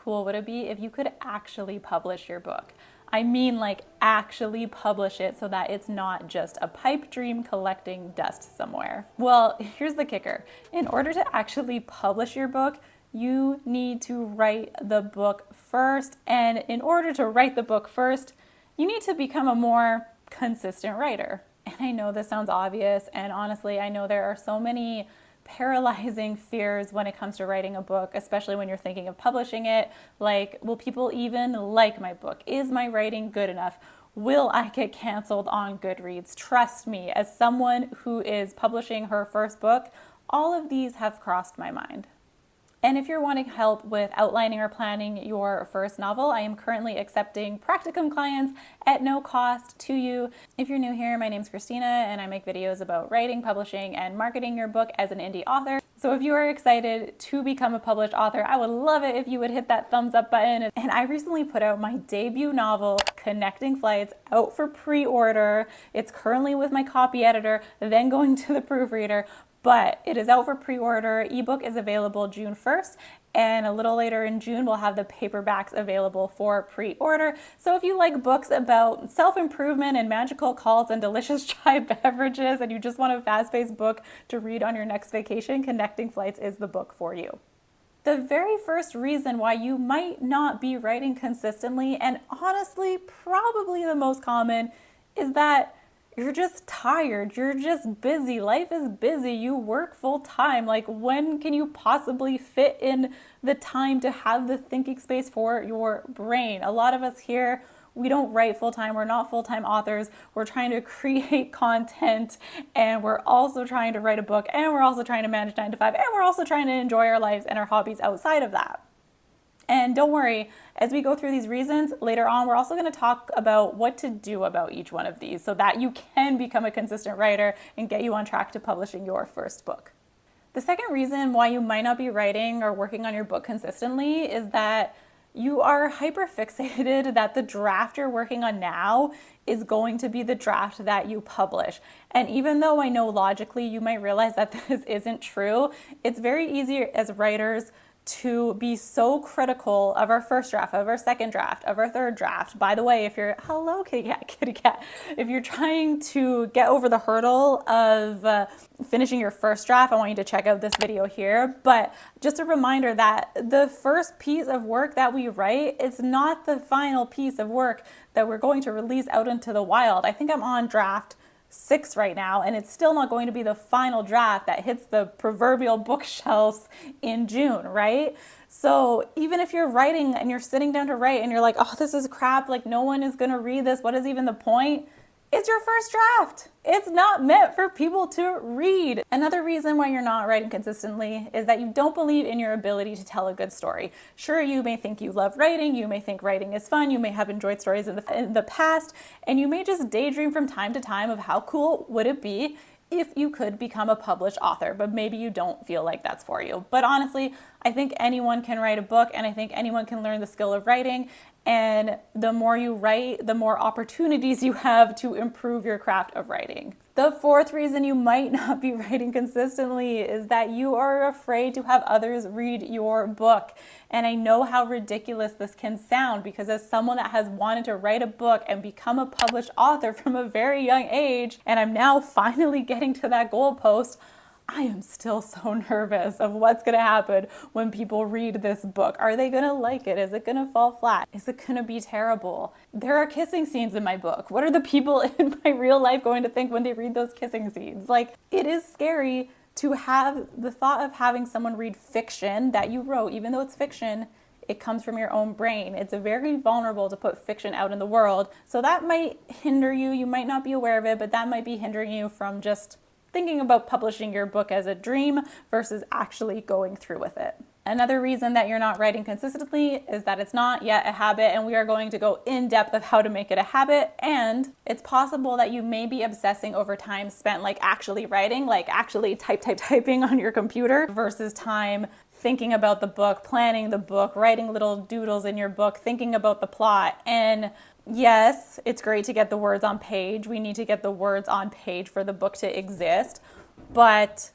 cool would it be if you could actually publish your book? I mean, like, actually publish it so that it's not just a pipe dream collecting dust somewhere. Well, here's the kicker. In order to actually publish your book, you need to write the book first. And in order to write the book first, you need to become a more consistent writer. And I know this sounds obvious, and honestly, I know there are so many paralyzing fears when it comes to writing a book, especially when you're thinking of publishing it. Like, will people even like my book? Is my writing good enough? Will I get canceled on Goodreads? Trust me, as someone who is publishing her first book, all of these have crossed my mind. And if you're wanting help with outlining or planning your first novel, I am currently accepting practicum clients at no cost to you. If you're new here, my name's Christina, and I make videos about writing, publishing, and marketing your book as an indie author. So if you are excited to become a published author, I would love it if you would hit that thumbs up button. And I recently put out my debut novel, Connecting Flights, out for pre-order. It's currently with my copy editor, then going to the proofreader. But it is out for pre-order. Ebook is available June 1st, and a little later in June, we'll have the paperbacks available for pre-order. So if you like books about self-improvement and magical cults and delicious chai beverages, and you just want a fast-paced book to read on your next vacation, Connecting Flights is the book for you. The very first reason why you might not be writing consistently, and honestly, probably the most common, is that you're just tired. You're just busy. Life is busy. You work full time. Like, when can you possibly fit in the time to have the thinking space for your brain? A lot of us here, we don't write full time. We're not full-time authors. We're trying to create content, and we're also trying to write a book, and we're also trying to manage 9 to 5, and we're also trying to enjoy our lives and our hobbies outside of that. And don't worry, as we go through these reasons later on, we're also going to talk about what to do about each one of these so that you can become a consistent writer and get you on track to publishing your first book. The second reason why you might not be writing or working on your book consistently is that you are hyper-fixated that the draft you're working on now is going to be the draft that you publish. And even though I know logically you might realize that this isn't true, it's very easy as writers to be so critical of our first draft, of our second draft, of our third draft. By the way, if you're, hello kitty cat, if you're trying to get over the hurdle of finishing your first draft, I want you to check out this video here. But just a reminder that the first piece of work that we write, it's not the final piece of work that we're going to release out into the wild. I think I'm on draft 6 right now, and it's still not going to be the final draft that hits the proverbial bookshelves in June, right? So even if you're writing and you're sitting down to write and you're like, oh, this is crap, like no one is going to read this, what is even the point? It's your first draft. It's not meant for people to read. Another reason why you're not writing consistently is that you don't believe in your ability to tell a good story. Sure, you may think you love writing, you may think writing is fun, you may have enjoyed stories in the past, and you may just daydream from time to time of how cool would it be if you could become a published author, but maybe you don't feel like that's for you. But honestly, I think anyone can write a book, and I think anyone can learn the skill of writing. And the more you write, the more opportunities you have to improve your craft of writing. The fourth reason you might not be writing consistently is that you are afraid to have others read your book. And I know how ridiculous this can sound, because as someone that has wanted to write a book and become a published author from a very young age, and I'm now finally getting to that goalpost, I am still so nervous of what's going to happen when people read this book. Are they going to like it? Is it going to fall flat? Is it going to be terrible? There are kissing scenes in my book. What are the people in my real life going to think when they read those kissing scenes? Like, it is scary to have the thought of having someone read fiction that you wrote. Even though it's fiction, it comes from your own brain. It's very vulnerable to put fiction out in the world. So that might hinder you. You might not be aware of it, but that might be hindering you from just thinking about publishing your book as a dream versus actually going through with it. Another reason that you're not writing consistently is that it's not yet a habit, and we are going to go in depth of how to make it a habit. And it's possible that you may be obsessing over time spent like actually writing, like actually typing on your computer versus time thinking about the book, planning the book, writing little doodles in your book, thinking about the plot. And yes, it's great to get the words on page. We need to get the words on page for the book to exist. But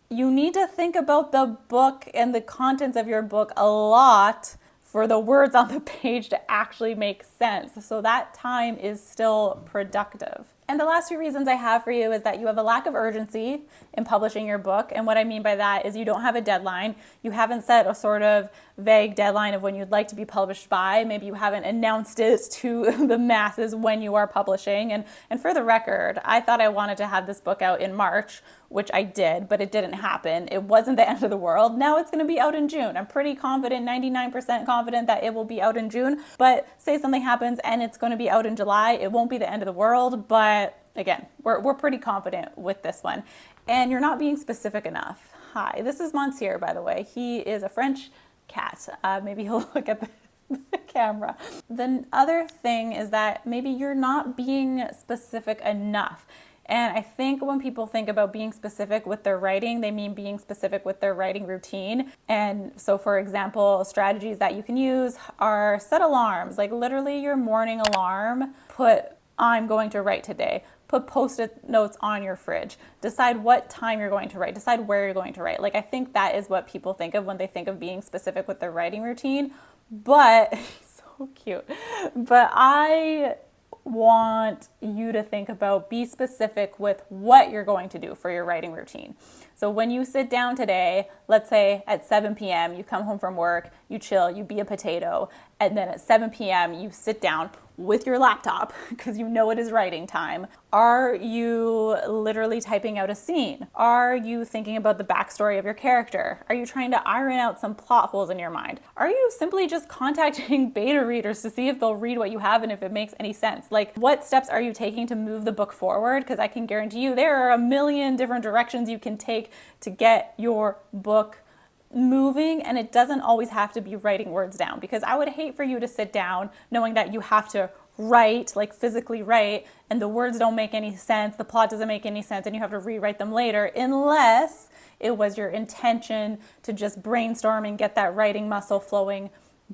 you need to think about the book and the contents of your book a lot for the words on the page to actually make sense. So that time is still productive. And the last few reasons I have for you is that you have a lack of urgency in publishing your book. And what I mean by that is you don't have a deadline. You haven't set a sort of vague deadline of when you'd like to be published by. Maybe you haven't announced it to the masses when you are publishing. And for the record, I thought I wanted to have this book out in March, which I did, but it didn't happen. It wasn't the end of the world. Now it's going to be out in June. I'm pretty confident, 99% confident that it will be out in June. But say something happens and it's going to be out in July, it won't be the end of the world. But again, we're pretty confident with this one. And you're not being specific enough. Hi, this is Monsieur, by the way. He is a French cat. Maybe he'll look at the camera. The other thing is that maybe you're not being specific enough. And I think when people think about being specific with their writing, they mean being specific with their writing routine. And so, for example, strategies that you can use are set alarms, like literally your morning alarm. Put, I'm going to write today. Put Post-it notes on your fridge. Decide what time you're going to write. Decide where you're going to write. Like, I think that is what people think of when they think of being specific with their writing routine. But, so cute. But I want you to think about, be specific with what you're going to do for your writing routine. So when you sit down today, let's say at 7 p.m., you come home from work, you chill, you be a potato, and then at 7 p.m., you sit down with your laptop because you know it is writing time. Are you literally typing out a scene? Are you thinking about the backstory of your character? Are you trying to iron out some plot holes in your mind? Are you simply just contacting beta readers to see if they'll read what you have and if it makes any sense? Like, what steps are you taking to move the book forward? Because I can guarantee you there are a million different directions you can take to get your book moving, and it doesn't always have to be writing words down, because I would hate for you to sit down knowing that you have to write, like physically write, and the words don't make any sense, the plot doesn't make any sense, and you have to rewrite them later, unless it was your intention to just brainstorm and get that writing muscle flowing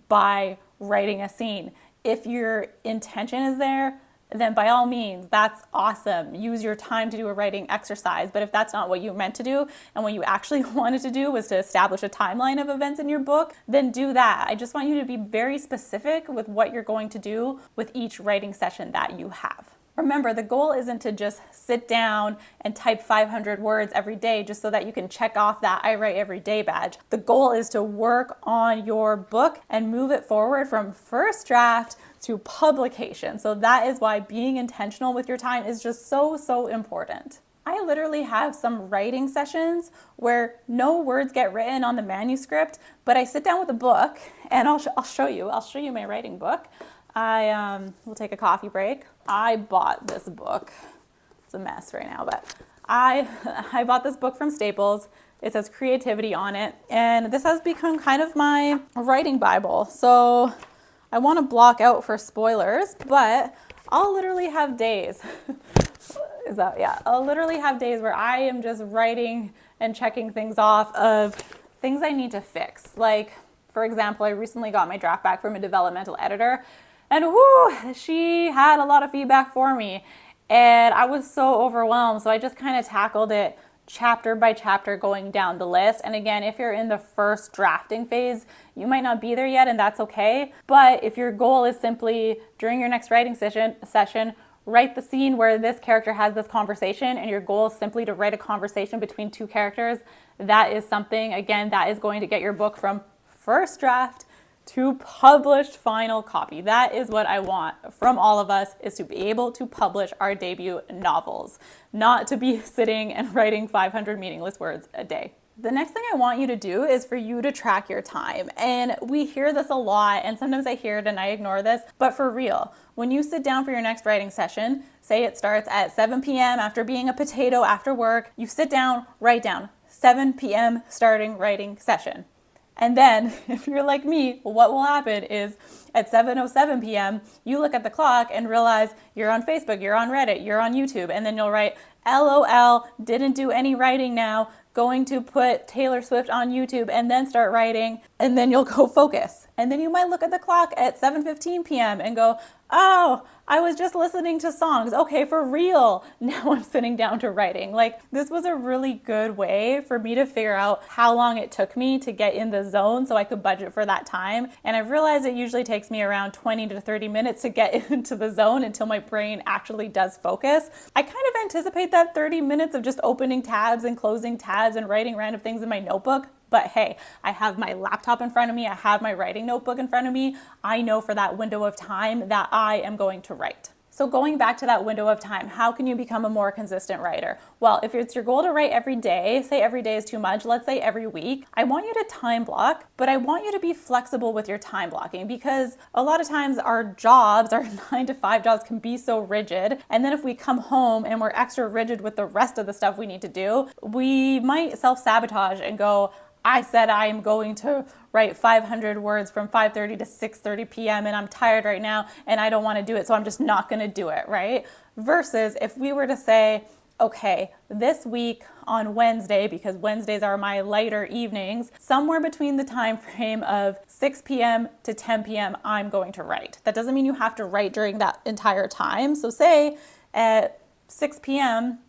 by writing a scene. If your intention is there, then by all means, that's awesome. Use your time to do a writing exercise. But if that's not what you meant to do, and what you actually wanted to do was to establish a timeline of events in your book, then do that. I just want you to be very specific with what you're going to do with each writing session that you have. Remember, the goal isn't to just sit down and type 500 words every day just so that you can check off that I write every day badge. The goal is to work on your book and move it forward from first draft to publication. So that is why being intentional with your time is just so important. I literally have some writing sessions where no words get written on the manuscript, but I sit down with a book, and I'll show you my writing book. I will take a coffee break. I bought this book. It's a mess right now, but I bought this book from Staples. It says Creativity on it, and this has become kind of my writing Bible. So I want to block out for spoilers, but I'll literally have days. I'll literally have days where I am just writing and checking things off of things I need to fix. Like, for example, I recently got my draft back from a developmental editor, and she had a lot of feedback for me, and I was so overwhelmed. So I just kind of tackled it chapter by chapter, going down the list. And again, if you're in the first drafting phase, you might not be there yet, and that's okay. But if your goal is simply during your next writing session, write the scene where this character has this conversation, and your goal is simply to write a conversation between two characters, that is something, again, that is going to get your book from first draft to published final copy. That is what I want from all of us, is to be able to publish our debut novels, not to be sitting and writing 500 meaningless words a day. The next thing I want you to do is for you to track your time. And we hear this a lot, and sometimes I hear it and I ignore this, but for real, when you sit down for your next writing session, say it starts at 7 p.m. after being a potato after work, you sit down, write down 7 p.m. starting writing session. And then, if you're like me, what will happen is at 7:07 p.m., you look at the clock and realize you're on Facebook, you're on Reddit, you're on YouTube, and then you'll write, LOL, didn't do any writing now, going to put Taylor Swift on YouTube, and then start writing. And then you'll go focus. And then you might look at the clock at 7:15 p.m. and go, oh, I was just listening to songs. Okay, for real. Now I'm sitting down to writing. Like, this was a really good way for me to figure out how long it took me to get in the zone so I could budget for that time. And I've realized it usually takes me around 20 to 30 minutes to get into the zone until my brain actually does focus. I kind of anticipate that 30 minutes of just opening tabs and closing tabs and writing random things in my notebook. But hey, I have my laptop in front of me. I have my writing notebook in front of me. I know for that window of time that I am going to write. So going back to that window of time, how can you become a more consistent writer? Well, if it's your goal to write every day, say every day is too much, let's say every week, I want you to time block, but I want you to be flexible with your time blocking, because a lot of times our jobs, our 9-to-5 jobs, can be so rigid. And then if we come home and we're extra rigid with the rest of the stuff we need to do, we might self-sabotage and go, I said I am going to write 500 words from 5:30 to 6:30 p.m. and I'm tired right now and I don't want to do it, so I'm just not going to do it, right? Versus if we were to say, okay, this week on Wednesday, because Wednesdays are my lighter evenings, somewhere between the time frame of 6 p.m. to 10 p.m. I'm going to write. That doesn't mean you have to write during that entire time. So say at 6 p.m.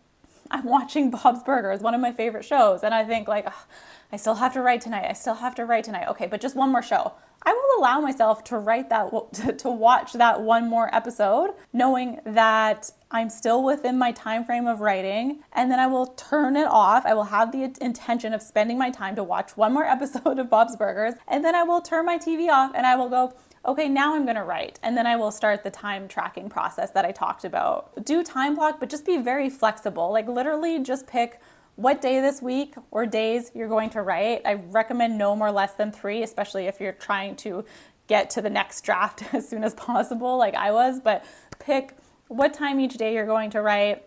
I'm watching Bob's Burgers, one of my favorite shows, and I think like, oh, I still have to write tonight. I still have to write tonight. Okay, but just one more show. I will allow myself to write that, to watch that one more episode, knowing that I'm still within my time frame of writing, and then I will turn it off. I will have the intention of spending my time to watch one more episode of Bob's Burgers, and then I will turn my TV off and I will go, okay, now I'm going to write. And then I will start the time tracking process that I talked about. Do time block, but just be very flexible. Like literally just pick what day this week or days you're going to write. I recommend no more less than 3, especially if you're trying to get to the next draft as soon as possible, like I was. But pick what time each day you're going to write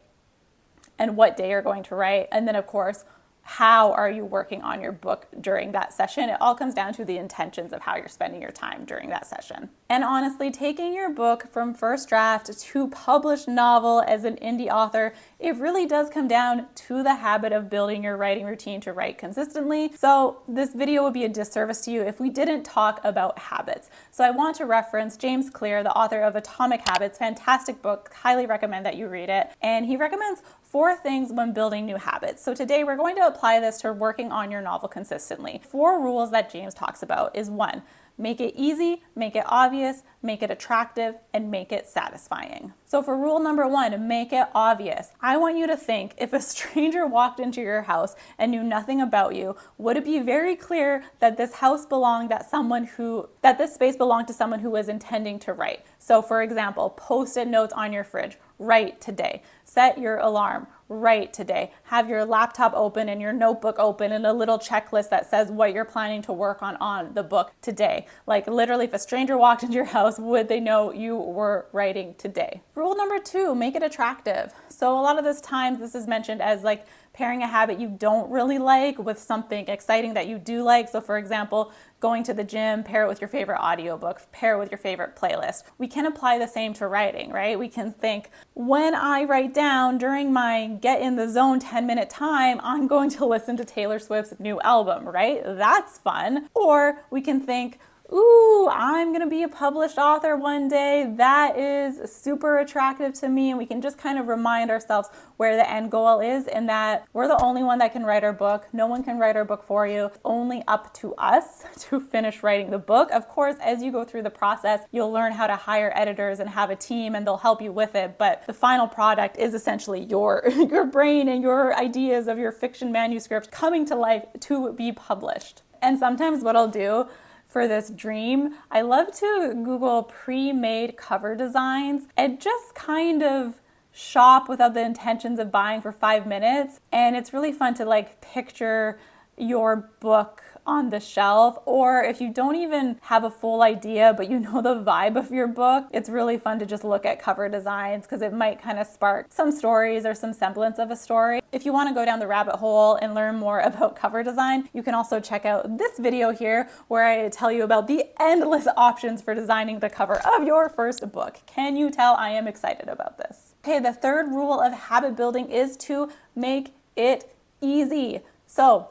and what day you're going to write. And then of course, how are you working on your book during that session? It all comes down to the intentions of how you're spending your time during that session. And honestly, taking your book from first draft to published novel as an indie author, it really does come down to the habit of building your writing routine to write consistently. So this video would be a disservice to you if we didn't talk about habits. So I want to reference James Clear, the author of Atomic Habits, fantastic book, highly recommend that you read it. And he recommends 4 things when building new habits. So today we're going to apply this to working on your novel consistently. 4 rules that James talks about is 1, make it easy, make it obvious, make it attractive, and make it satisfying. So for rule number 1, make it obvious. I want you to think, if a stranger walked into your house and knew nothing about you, would it be very clear that this house belonged that this space belonged to someone who was intending to write? So for example, post-it notes on your fridge, write today. Set your alarm, write today. Have your laptop open and your notebook open and a little checklist that says what you're planning to work on the book today. Like literally, if a stranger walked into your house, would they know you were writing today? Rule number 2, make it attractive. So a lot of this times this is mentioned as like pairing a habit you don't really like with something exciting that you do like. So for example, going to the gym, pair it with your favorite audiobook, pair it with your favorite playlist. We can apply the same to writing, right? We can think, when I write down during my get in the zone 10-minute time, I'm going to listen to Taylor Swift's new album, right? That's fun. Or we can think, ooh, I'm going to be a published author one day. That is super attractive to me. And we can just kind of remind ourselves where the end goal is, and that we're the only one that can write our book. No one can write our book for you. It's only up to us to finish writing the book. Of course, as you go through the process, you'll learn how to hire editors and have a team, and they'll help you with it. But the final product is essentially your brain and your ideas of your fiction manuscript coming to life to be published. And sometimes what I'll do for this dream, I love to Google pre-made cover designs and just kind of shop without the intentions of buying for 5 minutes. And it's really fun to like picture your book on the shelf, or if you don't even have a full idea but you know the vibe of your book, it's really fun to just look at cover designs because it might kind of spark some stories or some semblance of a story. If you want to go down the rabbit hole and learn more about cover design, you can also check out this video here where I tell you about the endless options for designing the cover of your first book. Can you tell I am excited about this? Okay, the 3rd rule of habit building is to make it easy. So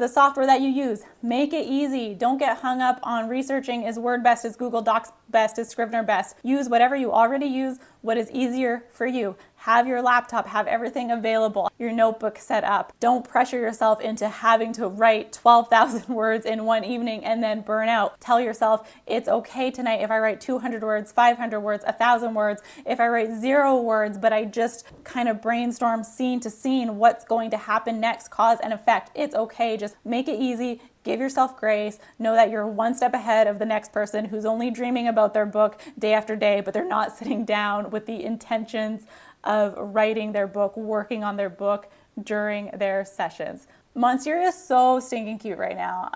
the software that you use. Make it easy. Don't get hung up on researching is Word best, is Google Docs best, is Scrivener best. Use whatever you already use, what is easier for you. Have your laptop, have everything available, your notebook set up. Don't pressure yourself into having to write 12,000 words in one evening and then burn out. Tell yourself it's okay tonight if I write 200 words, 500 words, 1,000 words, if I write 0 words, but I just kind of brainstorm scene to scene what's going to happen next, cause and effect. It's okay. Just make it easy. Give yourself grace. Know that you're one step ahead of the next person who's only dreaming about their book day after day, but they're not sitting down with the intentions of writing their book, working on their book during their sessions. Monsieur is so stinking cute right now.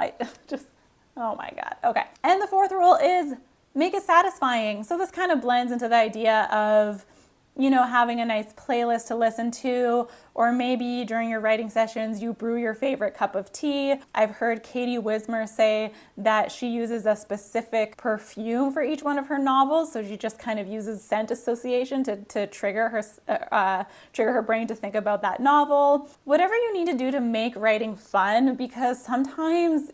Oh my God. Okay. And the fourth rule is make it satisfying. So this kind of blends into the idea of, having a nice playlist to listen to, or maybe during your writing sessions, you brew your favorite cup of tea. I've heard Katie Wismer say that she uses a specific perfume for each one of her novels. So she just kind of uses scent association to trigger her brain to think about that novel. Whatever you need to do to make writing fun, because sometimes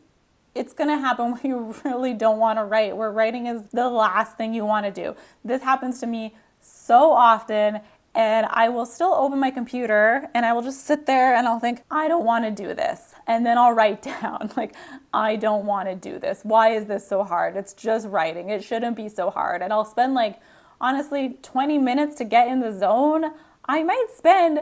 it's going to happen when you really don't want to write, where writing is the last thing you want to do. This happens to me so often, and I will still open my computer and I will just sit there and I'll think, I don't want to do this. And then I'll write down, like, I don't want to do this. Why is this so hard? It's just writing. It shouldn't be so hard. And I'll spend honestly, 20 minutes to get in the zone. I might spend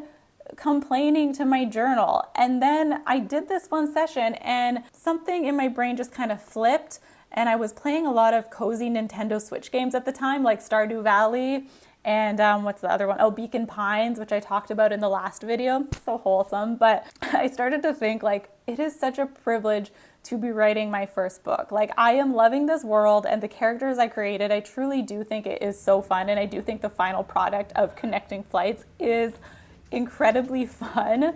complaining to my journal. And then I did this one session and something in my brain just kind of flipped. And I was playing a lot of cozy Nintendo Switch games at the time, like Stardew Valley and what's the other one? Oh, Beacon Pines, which I talked about in the last video. So wholesome. But I started to think, it is such a privilege to be writing my first book. I am loving this world and the characters I created. I truly do think it is so fun. And I do think the final product of Connecting Flights is incredibly fun.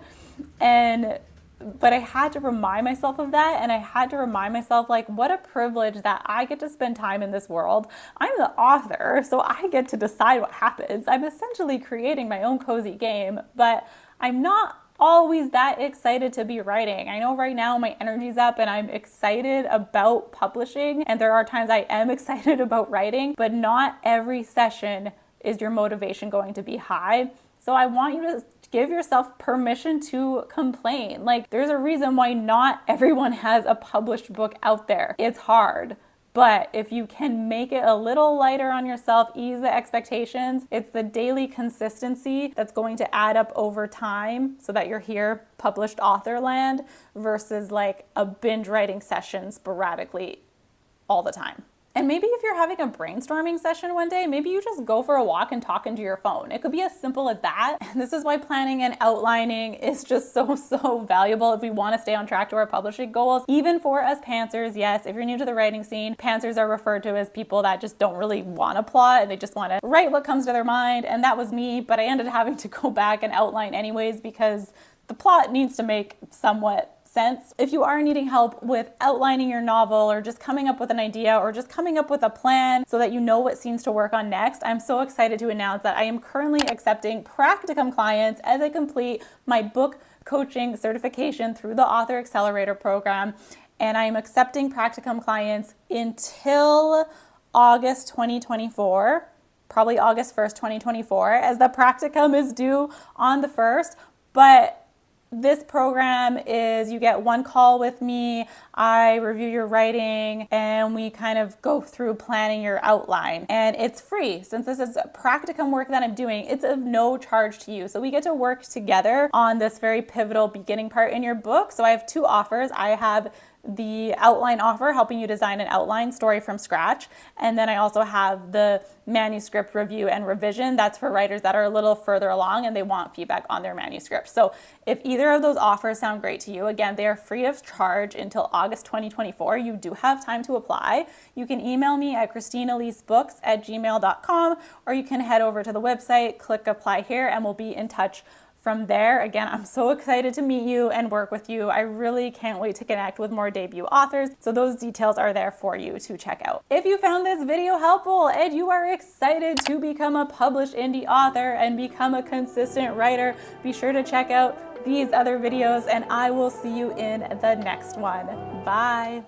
But I had to remind myself of that, and I had to remind myself, what a privilege that I get to spend time in this world. I'm the author, so I get to decide what happens. I'm essentially creating my own cozy game, but I'm not always that excited to be writing. I know right now my energy's up and I'm excited about publishing, and there are times I am excited about writing, but not every session is your motivation going to be high. So I want you to give yourself permission to complain. There's a reason why not everyone has a published book out there. It's hard. But if you can make it a little lighter on yourself, ease the expectations, it's the daily consistency that's going to add up over time so that you're here, published author land, versus a binge writing session sporadically all the time. And maybe if you're having a brainstorming session one day, maybe you just go for a walk and talk into your phone. It could be as simple as that. And this is why planning and outlining is just so valuable if we want to stay on track to our publishing goals. Even for us pantsers, yes, if you're new to the writing scene, pantsers are referred to as people that just don't really want to plot and they just want to write what comes to their mind. And that was me, but I ended up having to go back and outline anyways because the plot needs to make somewhat sense. If you are needing help with outlining your novel or just coming up with an idea or just coming up with a plan so that you know what scenes to work on next, I'm so excited to announce that I am currently accepting Practicum clients as I complete my book coaching certification through the Author Accelerator program. And I am accepting Practicum clients until August 2024, probably August 1st, 2024, as the Practicum is due on the 1st. But this program is you get one call with me, I review your writing, and we kind of go through planning your outline. And it's free. Since this is practicum work that I'm doing, it's of no charge to you. So we get to work together on this very pivotal beginning part in your book. So I have two offers. I have the outline offer, helping you design an outline story from scratch. And then I also have the manuscript review and revision. That's for writers that are a little further along and they want feedback on their manuscript. So if either of those offers sound great to you, again, they are free of charge until August 2024. You do have time to apply. You can email me at christinaelisebooks@gmail.com, or you can head over to the website, click apply here, and we'll be in touch from there. Again, I'm so excited to meet you and work with you. I really can't wait to connect with more debut authors. So those details are there for you to check out. If you found this video helpful and you are excited to become a published indie author and become a consistent writer, be sure to check out these other videos, and I will see you in the next one. Bye.